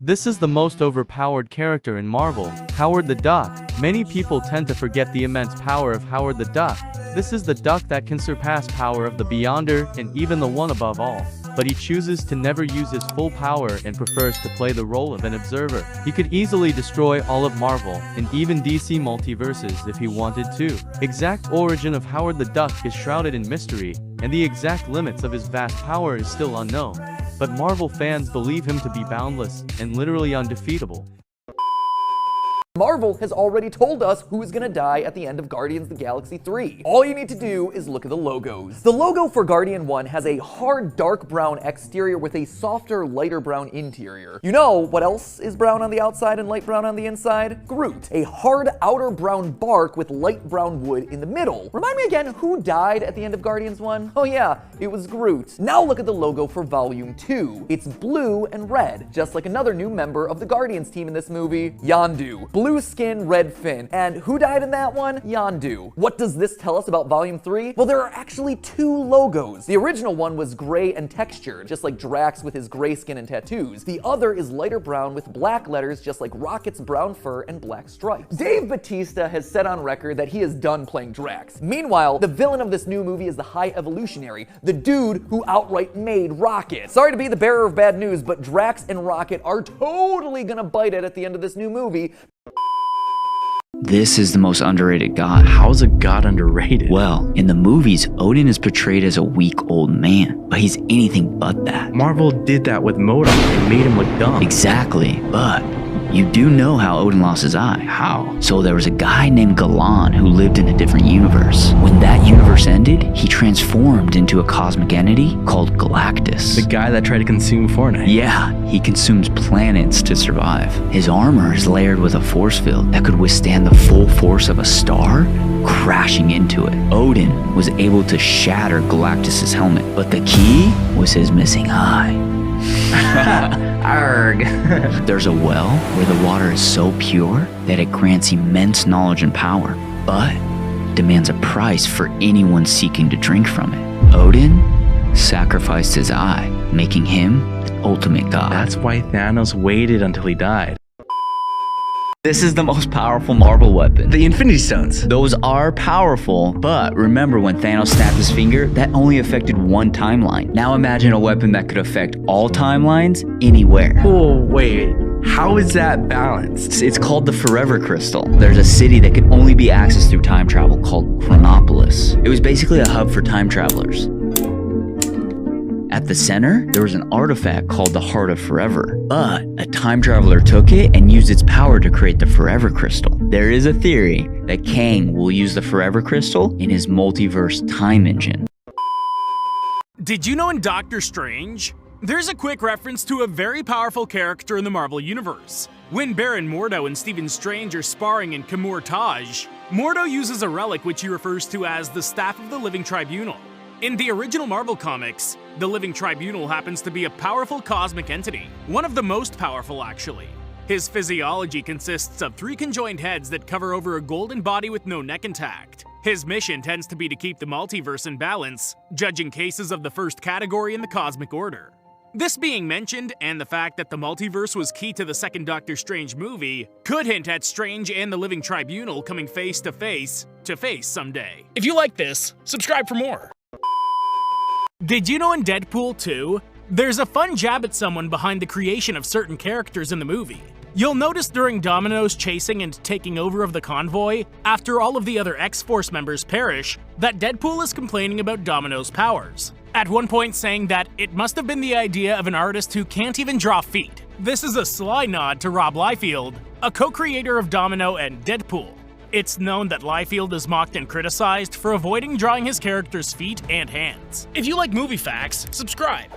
This is the most overpowered character in Marvel, Howard the Duck. Many people tend to forget the immense power of Howard the Duck. This is the duck that can surpass power of the Beyonder and even the One Above All. But he chooses to never use his full power and prefers to play the role of an observer. He could easily destroy all of Marvel, and even DC multiverses if he wanted to. Exact origin of Howard the Duck is shrouded in mystery, and the exact limits of his vast power is still unknown. But Marvel fans believe him to be boundless and literally undefeatable. Marvel has already told us who is gonna die at the end of Guardians of the Galaxy 3. All you need to do is look at the logos. The logo for Guardian 1 has a hard dark brown exterior with a softer lighter brown interior. You know what else is brown on the outside and light brown on the inside? Groot. A hard outer brown bark with light brown wood in the middle. Remind me again, who died at the end of Guardians 1? Oh yeah, it was Groot. Now look at the logo for Volume 2. It's blue and red, just like another new member of the Guardians team in this movie, Yondu. Blue skin, red fin. And who died in that one? Yondu. What does this tell us about Volume 3? Well, there are actually two logos. The original one was gray and textured, just like Drax with his gray skin and tattoos. The other is lighter brown with black letters, just like Rocket's brown fur and black stripes. Dave Bautista has said on record that he is done playing Drax. Meanwhile, the villain of this new movie is the High Evolutionary, the dude who outright made Rocket. Sorry to be the bearer of bad news, but Drax and Rocket are totally gonna bite it at the end of this new movie. This is the most underrated god. How is a god underrated? Well, in the movies, Odin is portrayed as a weak old man, but he's anything but that. Marvel did that with MODOK and made him look dumb. Exactly, but you do know how Odin lost his eye. How? So there was a guy named Galan who lived in a different universe. When that universe ended, he transformed into a cosmic entity called Galactus. The guy that tried to consume Fortnite. Yeah, he consumes planets to survive. His armor is layered with a force field that could withstand the full force of a star crashing into it. Odin was able to shatter Galactus's helmet, but the key was his missing eye. Arg. There's a well where the water is so pure that it grants immense knowledge and power, but demands a price for anyone seeking to drink from it. Odin sacrificed his eye, making him the ultimate god. That's why Thanos waited until he died. This is the most powerful Marvel weapon. The Infinity Stones. Those are powerful, but remember when Thanos snapped his finger, that only affected one timeline. Now imagine a weapon that could affect all timelines anywhere. Oh, wait. How is that balanced? It's called the Forever Crystal. There's a city that can only be accessed through time travel called Chronopolis. It was basically a hub for time travelers. At the center, there was an artifact called the Heart of Forever, but a time traveler took it and used its power to create the Forever Crystal. There is a theory that Kang will use the Forever Crystal in his multiverse time engine. Did you know in Doctor Strange, there's a quick reference to a very powerful character in the Marvel Universe? When Baron Mordo and Stephen Strange are sparring in Kamor-Taj, Mordo uses a relic which he refers to as the Staff of the Living Tribunal. In the original Marvel comics, the Living Tribunal happens to be a powerful cosmic entity, one of the most powerful actually. His physiology consists of 3 conjoined heads that cover over a golden body with no neck intact. His mission tends to be to keep the multiverse in balance, judging cases of the first category in the cosmic order. This being mentioned, and the fact that the multiverse was key to the second Doctor Strange movie, could hint at Strange and the Living Tribunal coming face to face someday. If you like this, subscribe for more. Did you know in Deadpool 2, there's a fun jab at someone behind the creation of certain characters in the movie? You'll notice during Domino's chasing and taking over of the convoy, after all of the other X-Force members perish, that Deadpool is complaining about Domino's powers. At one point saying that it must have been the idea of an artist who can't even draw feet. This is a sly nod to Rob Liefeld, a co-creator of Domino and Deadpool. It's known that Liefeld is mocked and criticized for avoiding drawing his character's feet and hands. If you like movie facts, subscribe.